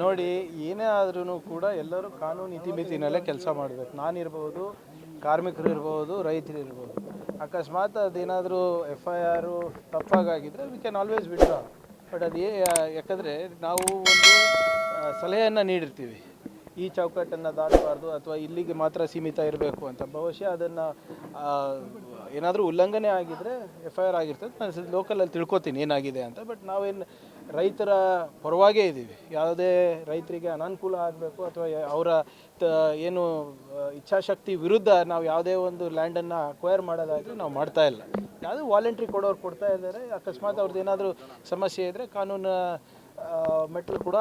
ನೋಡಿ, ಏನೇ ಆದ್ರೂ ಕೂಡ ಎಲ್ಲರೂ ಕಾನೂನು ಇತಿಮಿತಿನಲ್ಲೇ ಕೆಲಸ ಮಾಡಬೇಕು. ನಾನಿರ್ಬೋದು, ಕಾರ್ಮಿಕರು ಇರ್ಬೋದು, ರೈತರು ಇರ್ಬೋದು. ಅಕಸ್ಮಾತ್ ಅದೇನಾದರೂ FIR ತಪ್ಪಾಗಿದ್ದರೆ we can always withdraw. But ಅದು ಯಾಕಂದರೆ ನಾವು ಒಂದು ಸಲಹೆಯನ್ನು ನೀಡಿರ್ತೀವಿ, ಈ ಚೌಕಟ್ಟನ್ನು ದಾಟಬಾರ್ದು ಅಥವಾ ಇಲ್ಲಿಗೆ ಮಾತ್ರ ಸೀಮಿತ ಇರಬೇಕು ಅಂತ. ಬಹುಶಃ ಅದನ್ನು ಏನಾದರೂ ಉಲ್ಲಂಘನೆ ಆಗಿದ್ದರೆ FIR ಆಗಿರ್ತದೆ. ನಾನು ಲೋಕಲಲ್ಲಿ ತಿಳ್ಕೊತೀನಿ ಏನಾಗಿದೆ ಅಂತ. ಬಟ್ ನಾವೇನು ರೈತರ ಪರವಾಗೇ ಇದ್ದೀವಿ. ಯಾವುದೇ ರೈತರಿಗೆ ಅನಾನುಕೂಲ ಆಗಬೇಕು ಅಥವಾ ಅವರ ಏನು ಇಚ್ಛಾಶಕ್ತಿ ವಿರುದ್ಧ ನಾವು ಯಾವುದೇ ಒಂದು ಲ್ಯಾಂಡನ್ನು ಅಕ್ವೈರ್ ಮಾಡೋದಾದರೆ ನಾವು ಮಾಡ್ತಾ ಇಲ್ಲ. ಯಾವುದೂ ವಾಲಂಟ್ರಿ ಕೊಡೋರು ಕೊಡ್ತಾ ಇದ್ದಾರೆ. ಅಕಸ್ಮಾತ್ ಅವ್ರದ್ದು ಏನಾದರೂ ಸಮಸ್ಯೆ ಇದ್ದರೆ ಕಾನೂನು ಮೆಟ್ಲು ಕೂಡ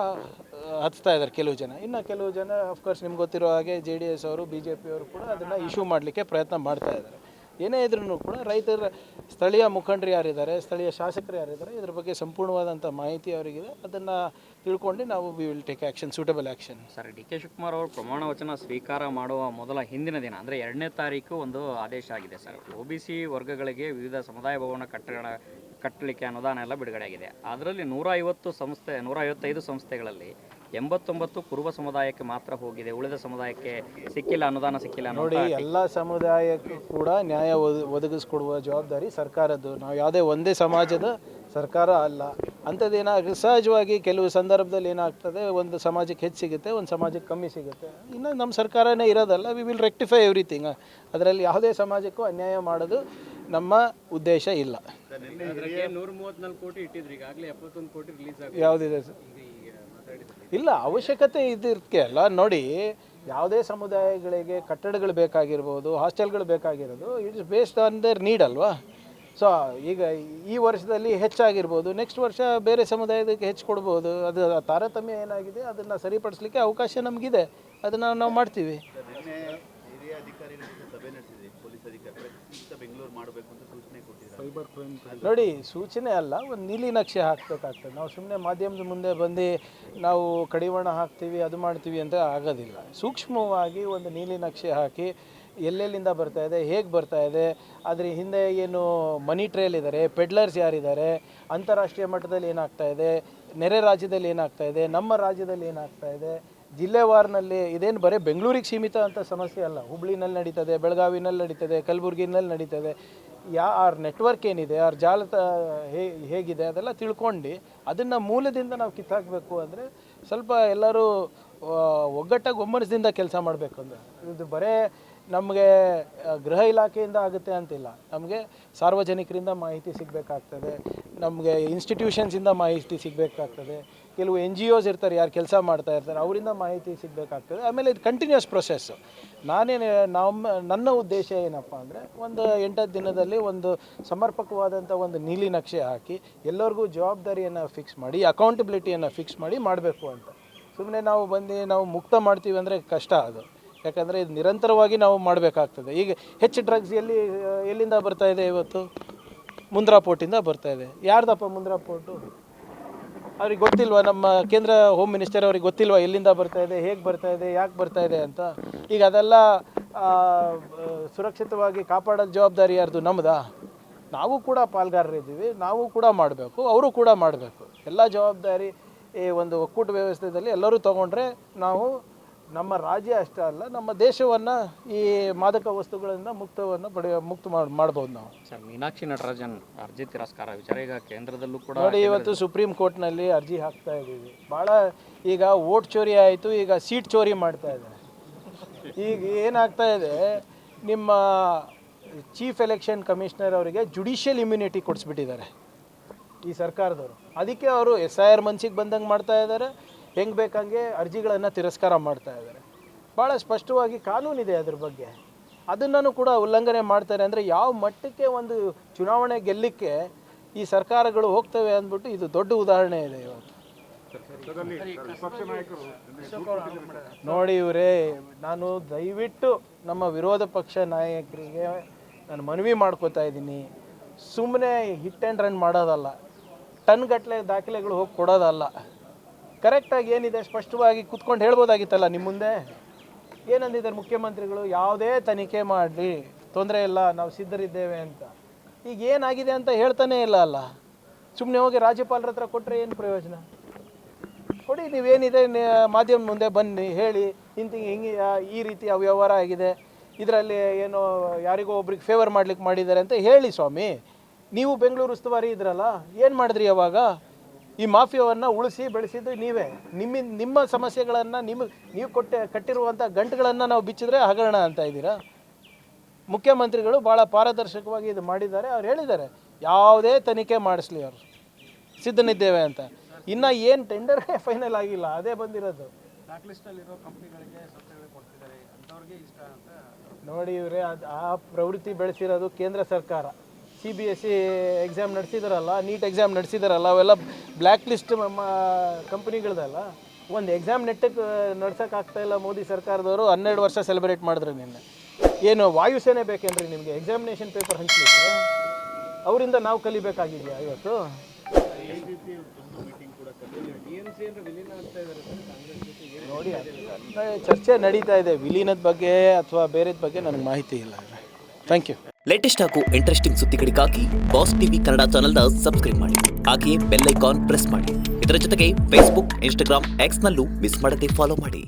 ಹಚ್ತಾ ಇದ್ದಾರೆ ಕೆಲವು ಜನ. ಇನ್ನು ಕೆಲವು ಜನ ಅಫ್ಕೋರ್ಸ್ ನಿಮ್ಗೆ ಗೊತ್ತಿರೋ ಹಾಗೆ JDS ಅವರು BJP ಅವರು ಕೂಡ ಅದನ್ನು ಇಶ್ಯೂ ಮಾಡಲಿಕ್ಕೆ ಪ್ರಯತ್ನ ಮಾಡ್ತಾ ಇದ್ದಾರೆ. ಏನೇ ಇದ್ರೂ ಕೂಡ ರೈತರ ಸ್ಥಳೀಯ ಮುಖಂಡರು ಯಾರಿದ್ದಾರೆ, ಸ್ಥಳೀಯ ಶಾಸಕರು ಯಾರಿದ್ದಾರೆ, ಇದ್ರ ಬಗ್ಗೆ ಸಂಪೂರ್ಣವಾದಂಥ ಮಾಹಿತಿ ಅವರಿಗಿದೆ. ಅದನ್ನು ತಿಳ್ಕೊಂಡು ನಾವು we will take action, suitable action. Sir, DK Shivakumar ಅವರು ಪ್ರಮಾಣ ವಚನ ಸ್ವೀಕಾರ ಮಾಡುವ ಮೊದಲ ಹಿಂದಿನ ದಿನ ಅಂದರೆ 2ನೇ ತಾರೀಕು ಒಂದು ಆದೇಶ ಆಗಿದೆ ಸರ್. OBC ವರ್ಗಗಳಿಗೆ ವಿವಿಧ ಸಮುದಾಯ ಭವನ ಕಟ್ಟಲಿಕ್ಕೆ ಅನುದಾನ ಎಲ್ಲ ಬಿಡುಗಡೆ ಆಗಿದೆ. ಅದರಲ್ಲಿ 155 ಸಂಸ್ಥೆಗಳಲ್ಲಿ 89 ಕುರುಬ ಸಮುದಾಯಕ್ಕೆ ಮಾತ್ರ ಹೋಗಿದೆ. ಉಳಿದ ಸಮುದಾಯಕ್ಕೆ ಸಿಕ್ಕಿಲ್ಲ, ಅನುದಾನ ಸಿಕ್ಕಿಲ್ಲ. ನೋಡಿ, ಎಲ್ಲ ಸಮುದಾಯಕ್ಕೂ ಕೂಡ ನ್ಯಾಯ ಒದಗಿಸ್ಕೊಡುವ ಜವಾಬ್ದಾರಿ ಸರ್ಕಾರದ್ದು. ನಾವು ಯಾವುದೇ ಒಂದೇ ಸಮಾಜದ ಸರ್ಕಾರ ಅಲ್ಲ. ಅಂಥದ್ದೇನಾಗ ಸಹಜವಾಗಿ ಕೆಲವು ಸಂದರ್ಭದಲ್ಲಿ ಏನಾಗ್ತದೆ, ಒಂದು ಸಮಾಜಕ್ಕೆ ಹೆಚ್ಚು ಸಿಗುತ್ತೆ, ಒಂದು ಸಮಾಜಕ್ಕೆ ಕಮ್ಮಿ ಸಿಗುತ್ತೆ. ಇನ್ನು ನಮ್ಮ ಸರ್ಕಾರನೇ ಇರೋದಲ್ಲ, ವಿ ವಿಲ್ ರೆಕ್ಟಿಫೈ ಎವ್ರಿಥಿಂಗ್. ಅದರಲ್ಲಿ ಯಾವುದೇ ಸಮಾಜಕ್ಕೂ ಅನ್ಯಾಯ ಮಾಡೋದು ನಮ್ಮ ಉದ್ದೇಶ ಇಲ್ಲ. 134 ಕೋಟಿ ಇಟ್ಟಿದ್ರು, ಈಗಾಗಲೇ 71 ಕೋಟಿ ರಿಲೀಸ್ ಆಗಿದೆ. ಯಾವುದಿದೆ ಸರ್? ಇಲ್ಲ, ಅವಶ್ಯಕತೆ ಇದಕ್ಕೆ ಅಲ್ಲ. ನೋಡಿ, ಯಾವುದೇ ಸಮುದಾಯಗಳಿಗೆ ಕಟ್ಟಡಗಳು ಬೇಕಾಗಿರ್ಬೋದು, ಹಾಸ್ಟೆಲ್ಗಳು ಬೇಕಾಗಿರೋದು it's based on there need ಅಲ್ವಾ. ಸೊ ಈಗ ಈ ವರ್ಷದಲ್ಲಿ ಹೆಚ್ಚಾಗಿರ್ಬೋದು, ನೆಕ್ಸ್ಟ್ ವರ್ಷ ಬೇರೆ ಸಮುದಾಯದಕ್ಕೆ ಹೆಚ್ಚು ಕೊಡ್ಬೋದು. ಅದು ತಾರತಮ್ಯ ಏನಾಗಿದೆ ಅದನ್ನು ಸರಿಪಡಿಸಲಿಕ್ಕೆ ಅವಕಾಶ ನಮಗಿದೆ. ಅದನ್ನು ನಾವು ಮಾಡ್ತೀವಿ. ನೋಡಿ, ಸೂಚನೆ ಅಲ್ಲ, ಒಂದು ನೀಲಿ ನಕ್ಷೆ ಹಾಕಬೇಕಾಗ್ತದೆ. ನಾವು ಸುಮ್ಮನೆ ಮಾಧ್ಯಮದ ಮುಂದೆ ಬಂದು ನಾವು ಕಡಿವಾಣ ಹಾಕ್ತೀವಿ, ಅದು ಮಾಡ್ತೀವಿ ಅಂತ ಆಗೋದಿಲ್ಲ. ಸೂಕ್ಷ್ಮವಾಗಿ ಒಂದು ನೀಲಿ ನಕ್ಷೆ ಹಾಕಿ ಎಲ್ಲೆಲ್ಲಿಂದ ಬರ್ತಾ ಇದೆ, ಹೇಗೆ ಬರ್ತಾ ಇದೆ, ಅದ್ರ ಹಿಂದೆ ಏನು ಮನಿ ಟ್ರೇಲ್ ಇದ್ದಾರೆ, ಪೆಡ್ಲರ್ಸ್ ಯಾರಿದ್ದಾರೆ, ಅಂತಾರಾಷ್ಟ್ರೀಯ ಮಟ್ಟದಲ್ಲಿ ಏನಾಗ್ತಾ ಇದೆ, ನೆರೆ ರಾಜ್ಯದಲ್ಲಿ ಏನಾಗ್ತಾ ಇದೆ, ನಮ್ಮ ರಾಜ್ಯದಲ್ಲಿ ಏನಾಗ್ತಾ ಇದೆ, ಜಿಲ್ಲೆವಾರಿನಲ್ಲಿ. ಇದೇನು ಬರೀ ಬೆಂಗಳೂರಿಗೆ ಸೀಮಿತ ಅಂತ ಸಮಸ್ಯೆ ಅಲ್ಲ. ಹುಬ್ಳಿನಲ್ಲಿ ನಡೀತದೆ, ಬೆಳಗಾವಿನಲ್ಲಿ ನಡೀತದೆ, ಕಲಬುರಗಿನಲ್ಲಿ ನಡೀತದೆ. ಅವ್ರ ನೆಟ್ವರ್ಕ್ ಏನಿದೆ, ಅವ್ರ ಹೇಗಿದೆ ಅದೆಲ್ಲ ತಿಳ್ಕೊಂಡು ಅದನ್ನು ಮೂಲದಿಂದ ನಾವು ಕಿತ್ತಾಕಬೇಕು. ಅಂದರೆ ಸ್ವಲ್ಪ ಎಲ್ಲರೂ ಒಗ್ಗಟ್ಟಾಗಿ ಒಮ್ಮನದಿಂದ ಕೆಲಸ ಮಾಡಬೇಕು. ಅಂದರೆ ಇದು ಬರೇ ನಮಗೆ ಗೃಹ ಇಲಾಖೆಯಿಂದ ಆಗುತ್ತೆ ಅಂತಿಲ್ಲ. ನಮಗೆ ಸಾರ್ವಜನಿಕರಿಂದ ಮಾಹಿತಿ ಸಿಗಬೇಕಾಗ್ತದೆ, ನಮಗೆ ಇನ್ಸ್ಟಿಟ್ಯೂಷನ್ಸಿಂದ ಮಾಹಿತಿ ಸಿಗಬೇಕಾಗ್ತದೆ, ಕೆಲವು NGOs ಇರ್ತಾರೆ, ಯಾರು ಕೆಲಸ ಮಾಡ್ತಾ ಇರ್ತಾರೆ, ಅವರಿಂದ ಮಾಹಿತಿ ಸಿಗಬೇಕಾಗ್ತದೆ. ಆಮೇಲೆ ಇದು ಕಂಟಿನ್ಯೂಸ್ ಪ್ರೊಸೆಸ್ಸು. ನನ್ನ ಉದ್ದೇಶ ಏನಪ್ಪ ಅಂದರೆ, ಒಂದು 8 ದಿನದಲ್ಲಿ ಒಂದು ಸಮರ್ಪಕವಾದಂಥ ಒಂದು ನೀಲಿ ನಕ್ಷೆ ಹಾಕಿ ಎಲ್ಲರಿಗೂ ಜವಾಬ್ದಾರಿಯನ್ನು ಫಿಕ್ಸ್ ಮಾಡಿ, ಅಕೌಂಟಬಿಲಿಟಿಯನ್ನು ಫಿಕ್ಸ್ ಮಾಡಿ ಮಾಡಬೇಕು ಅಂತ. ಸುಮ್ಮನೆ ನಾವು ಮುಕ್ತ ಮಾಡ್ತೀವಿ ಅಂದರೆ ಕಷ್ಟ ಅದು. ಯಾಕಂದರೆ ಇದು ನಿರಂತರವಾಗಿ ನಾವು ಮಾಡಬೇಕಾಗ್ತದೆ. ಈಗ ಹೆಚ್ಚು ಡ್ರಗ್ಸ್ ಎಲ್ಲಿಂದ ಬರ್ತಾ ಇದೆ? ಇವತ್ತು ಮುಂದ್ರಾ ಪೋರ್ಟಿಂದ ಬರ್ತಾ ಇದೆ. ಯಾರ್ದಪ್ಪ ಮುಂದ್ರಾ ಪೋರ್ಟು? ಅವ್ರಿಗೆ ಗೊತ್ತಿಲ್ವಾ? ನಮ್ಮ ಕೇಂದ್ರ ಹೋಮ್ ಮಿನಿಸ್ಟರ್ ಅವ್ರಿಗೆ ಗೊತ್ತಿಲ್ವಾ ಎಲ್ಲಿಂದ ಬರ್ತಾ ಇದೆ, ಹೇಗೆ ಬರ್ತಾ ಇದೆ, ಯಾಕೆ ಬರ್ತಾ ಇದೆ ಅಂತ? ಈಗ ಅದೆಲ್ಲ ಸುರಕ್ಷಿತವಾಗಿ ಕಾಪಾಡೋ ಜವಾಬ್ದಾರಿ ಯಾರ್ದು? ನಮ್ಮದಾ? ನಾವು ಕೂಡ ಪಾಲ್ಗಾರರಿದ್ದೀವಿ, ನಾವು ಕೂಡ ಮಾಡಬೇಕು, ಅವರು ಕೂಡ ಮಾಡಬೇಕು. ಎಲ್ಲ ಜವಾಬ್ದಾರಿ ಈ ಒಂದು ಒಕ್ಕೂಟ ವ್ಯವಸ್ಥೆಯಲ್ಲಿ ಎಲ್ಲರೂ ತೊಗೊಂಡ್ರೆ ನಾವು ನಮ್ಮ ರಾಜ್ಯ ಅಷ್ಟೇ ಅಲ್ಲ, ನಮ್ಮ ದೇಶವನ್ನು ಈ ಮಾದಕ ವಸ್ತುಗಳಿಂದ ಮುಕ್ತ ಮಾಡ್ಬೋದು ನಾವು. ಸರ್, ಮೀನಾಕ್ಷಿ ನಟರಾಜನ್ ಅರ್ಜಿ ತಿರಸ್ಕಾರ ವಿಚಾರ ಈಗ ಕೇಂದ್ರದಲ್ಲೂ ಕೂಡ ನೋಡಿ, ಇವತ್ತು ಸುಪ್ರೀಂ ಕೋರ್ಟ್ನಲ್ಲಿ ಅರ್ಜಿ ಹಾಕ್ತಾ ಇದ್ದೀವಿ. ಭಾಳ ಈಗ ವೋಟ್ ಚೋರಿ ಆಯಿತು, ಈಗ ಸೀಟ್ ಚೋರಿ ಮಾಡ್ತಾ ಇದ್ದಾರೆ. ಈಗ ಏನಾಗ್ತಾ ಇದೆ, ನಿಮ್ಮ ಚೀಫ್ ಎಲೆಕ್ಷನ್ ಕಮಿಷನರ್ ಅವರಿಗೆ ಜುಡಿಷಿಯಲ್ ಇಮ್ಯುನಿಟಿ ಕೊಡಿಸ್ಬಿಟ್ಟಿದ್ದಾರೆ ಈ ಸರ್ಕಾರದವರು. ಅದಕ್ಕೆ ಅವರು SIR ಮನ್ಸಿಗೆ ಬಂದಂಗೆ ಮಾಡ್ತಾ ಇದ್ದಾರೆ, ಹೆಂಗೆ ಬೇಕಂಗೆ ಅರ್ಜಿಗಳನ್ನು ತಿರಸ್ಕಾರ ಮಾಡ್ತಾ ಇದ್ದಾರೆ. ಭಾಳ ಸ್ಪಷ್ಟವಾಗಿ ಕಾನೂನಿದೆ ಅದ್ರ ಬಗ್ಗೆ. ಅದನ್ನು ಕೂಡ ಉಲ್ಲಂಘನೆ ಮಾಡ್ತಾರೆ. ಅಂದರೆ ಯಾವ ಮಟ್ಟಕ್ಕೆ ಒಂದು ಚುನಾವಣೆ ಗೆಲ್ಲಕ್ಕೆ ಈ ಸರ್ಕಾರಗಳು ಹೋಗ್ತವೆ ಅಂದ್ಬಿಟ್ಟು ಇದು ದೊಡ್ಡ ಉದಾಹರಣೆ ಇದೆ ಇವತ್ತು. ನೋಡಿ ಇವರೇ, ನಾನು ದಯವಿಟ್ಟು ನಮ್ಮ ವಿರೋಧ ಪಕ್ಷ ನಾಯಕರಿಗೆ ನಾನು ಮನವಿ ಮಾಡ್ಕೋತಾ ಇದ್ದೀನಿ, ಸುಮ್ಮನೆ ಹಿಟ್ ಆ್ಯಂಡ್ ರನ್ ಮಾಡೋದಲ್ಲ, ಟನ್ಗಟ್ಟಲೆ ದಾಖಲೆಗಳು ಹೋಗಿ ಕೊಡೋದಲ್ಲ. ಕರೆಕ್ಟಾಗಿ ಏನಿದೆ ಸ್ಪಷ್ಟವಾಗಿ ಕೂತ್ಕೊಂಡು ಹೇಳ್ಬೋದಾಗಿತ್ತಲ್ಲ ನಿಮ್ಮ ಮುಂದೆ. ಏನಂದಿದ್ದಾರೆ ಮುಖ್ಯಮಂತ್ರಿಗಳು? ಯಾವುದೇ ತನಿಖೆ ಮಾಡಲಿ, ತೊಂದರೆ ಇಲ್ಲ, ನಾವು ಸಿದ್ಧರಿದ್ದೇವೆ ಅಂತ. ಈಗ ಏನಾಗಿದೆ ಅಂತ ಹೇಳ್ತಾನೇ ಇಲ್ಲ ಅಲ್ಲ. ಸುಮ್ಮನೆ ಹೋಗಿ ರಾಜ್ಯಪಾಲರ ಹತ್ರ ಕೊಟ್ಟರೆ ಏನು ಪ್ರಯೋಜನ? ಕೊಡಿ, ನೀವೇನಿದೆ ಮಾಧ್ಯಮ ಮುಂದೆ ಬನ್ನಿ, ಹೇಳಿ ಹಿಂಗೆ ಈ ರೀತಿ ಅವ್ಯವಹಾರ ಆಗಿದೆ, ಇದರಲ್ಲಿ ಏನೋ ಯಾರಿಗೋ ಒಬ್ರಿಗೆ ಫೇವರ್ ಮಾಡ್ಲಿಕ್ಕೆ ಮಾಡಿದ್ದಾರೆ ಅಂತ ಹೇಳಿ ಸ್ವಾಮಿ. ನೀವು ಬೆಂಗಳೂರು ಉಸ್ತುವಾರಿ ಇದ್ರಲ್ಲ, ಏನು ಮಾಡಿದ್ರಿ ಅವಾಗ? ಈ ಮಾಫಿಯಾವನ್ನು ಉಳಿಸಿ ಬೆಳೆಸಿದ್ದು ನೀವೇ. ನಿಮ್ಮ ಸಮಸ್ಯೆಗಳನ್ನು ನೀವು ಕಟ್ಟಿರುವಂಥ ಗಂಟುಗಳನ್ನು ನಾವು ಬಿಚ್ಚಿದ್ರೆ ಹಗರಣ ಅಂತ ಇದ್ದೀರಾ. ಮುಖ್ಯಮಂತ್ರಿಗಳು ಭಾಳ ಪಾರದರ್ಶಕವಾಗಿ ಇದು ಮಾಡಿದ್ದಾರೆ. ಅವ್ರು ಹೇಳಿದ್ದಾರೆ ಯಾವುದೇ ತನಿಖೆ ಮಾಡಿಸ್ಲಿ ಅವರು ಸಿದ್ಧನಿದ್ದೇವೆ ಅಂತ. ಇನ್ನು ಏನು ಟೆಂಡರೇ ಫೈನಲ್ ಆಗಿಲ್ಲ, ಅದೇ ಬಂದಿರೋದು. ಬ್ಲ್ಯಾಕ್ ಲಿಸ್ಟಲ್ಲಿರೋ ಕಂಪ್ನಿಗಳಿಗೆ ಸಂಸ್ಥೆಗಳಿಗೆ ಕೊಡ್ತಿದ್ದಾರೆ, ಅಂಥವ್ರಿಗೆ ಇಷ್ಟ ಅಂತ ನೋಡಿ. ಇವರೇ ಆ ಪ್ರವೃತ್ತಿ ಬೆಳೆಸಿರೋದು ಕೇಂದ್ರ ಸರ್ಕಾರ. CBSE ಎಕ್ಸಾಮ್ ನಡೆಸಿದಾರಲ್ಲ, ನೀಟ್ ಎಕ್ಸಾಮ್ ನಡೆಸಿದಾರಲ್ಲ, ಅವೆಲ್ಲ ಬ್ಲ್ಯಾಕ್ ಲಿಸ್ಟ್ ಕಂಪ್ನಿಗಳದಲ್ಲ. ಒಂದು ಎಕ್ಸಾಮ್ ನೆಟ್ಟಕ್ಕೆ ನಡ್ಸೋಕ್ಕಾಗ್ತಾಯಿಲ್ಲ ಮೋದಿ ಸರ್ಕಾರದವರು. 12 ವರ್ಷ ಸೆಲೆಬ್ರೇಟ್ ಮಾಡಿದ್ರು ನಿನ್ನೆ. ಏನು ವಾಯುಸೇನೆ ಬೇಕೇನ್ರಿ ನಿಮಗೆ ಎಕ್ಸಾಮಿನೇಷನ್ ಪೇಪರ್ ಹಂಚಲಿಕ್ಕೆ? ಅವರಿಂದ ನಾವು ಕಲಿಬೇಕಾಗಿದೆಯಾ ಇವತ್ತು? ನೋಡಿ, ಚರ್ಚೆ ನಡೀತಾ ಇದೆ. ವಿಲೀನದ ಬಗ್ಗೆ ಅಥವಾ ಬೇರೆದ ಬಗ್ಗೆ ನನಗೆ ಮಾಹಿತಿ ಇಲ್ಲ. Thank you. ಲೇಟೆಸ್ಟ್ ಹಾಗೂ ಇಂಟ್ರೆಸ್ಟಿಂಗ್ ಸುದ್ದಿಗಳಿಗಾಗಿ ಬಾಸ್ ಟಿವಿ ಕನ್ನಡ ಚಾನೆಲ್ನ ಸಬ್ಸ್ಕ್ರೈಬ್ ಮಾಡಿ. ಹಾಗೆಯೇ ಬೆಲ್ ಐಕಾನ್ ಪ್ರೆಸ್ ಮಾಡಿ. ಇದರ ಜೊತೆಗೆ ಫೇಸ್ಬುಕ್, ಇನ್ಸ್ಟಾಗ್ರಾಮ್, ಎಕ್ಸ್ನಲ್ಲೂ ಮಿಸ್ ಮಾಡದೆ ಫಾಲೋ ಮಾಡಿ.